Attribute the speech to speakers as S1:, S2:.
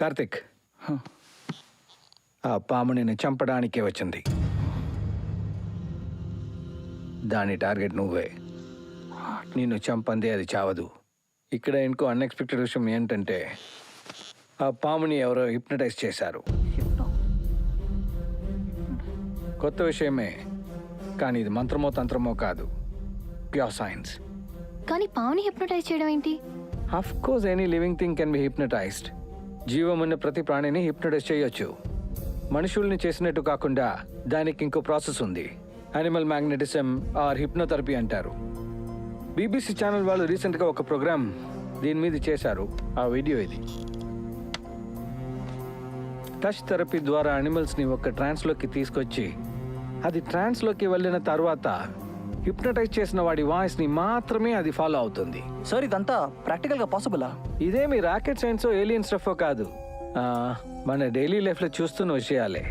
S1: కార్తిక్, ఆ పాము నిన్ను చంపడానికే వచ్చింది. దాని టార్గెట్ నువ్వే. నిన్ను చంపందే అది చావదు. ఇక్కడ ఇంకో అన్ఎక్స్పెక్టెడ్ విషయం ఏంటంటే ఆ పాముని ఎవరో హిప్నటైజ్ చేశారు. కొత్త విషయమే, కానీ ఇది మంత్రమో తంత్రమో కాదు, ప్యూర్ సైన్స్.
S2: కానీ పావుని హిప్నటైజ్ చేయడం ఏంటి?
S1: Of course any living thing can be hypnotised. జీవం ఉన్న ప్రతి ప్రాణిని హిప్నటైజ్ చేయొచ్చు. మనుషుల్ని చేసినట్టు కాకుండా దానికి ఇంకో ప్రాసెస్ ఉంది. యానిమల్ మ్యాగ్నెటిజం ఆర్ హిప్నోథెరపీ అంటారు. బీబీసీ ఛానల్ వాళ్ళు రీసెంట్గా ఒక ప్రోగ్రామ్ దీని మీద చేశారు. ఆ వీడియో ఇది. టచ్ థెరపీ ద్వారా యానిమల్స్ని ఒక ట్రాన్స్లోకి తీసుకొచ్చి అది ట్రాన్స్లోకి వెళ్ళిన తర్వాత హిప్నటైజ్ చేసిన వాడి వాయిస్ని మాత్రమే అది ఫాలో అవుతుంది.
S3: సార్ ఇదంతా ప్రాక్టికల్గా పాసిబులా?
S1: ఇదేమి రాకెట్ సైన్సో ఏలియన్ స్టఫో కాదు, మన డైలీ లైఫ్లో చూస్తున్న విషయాలే.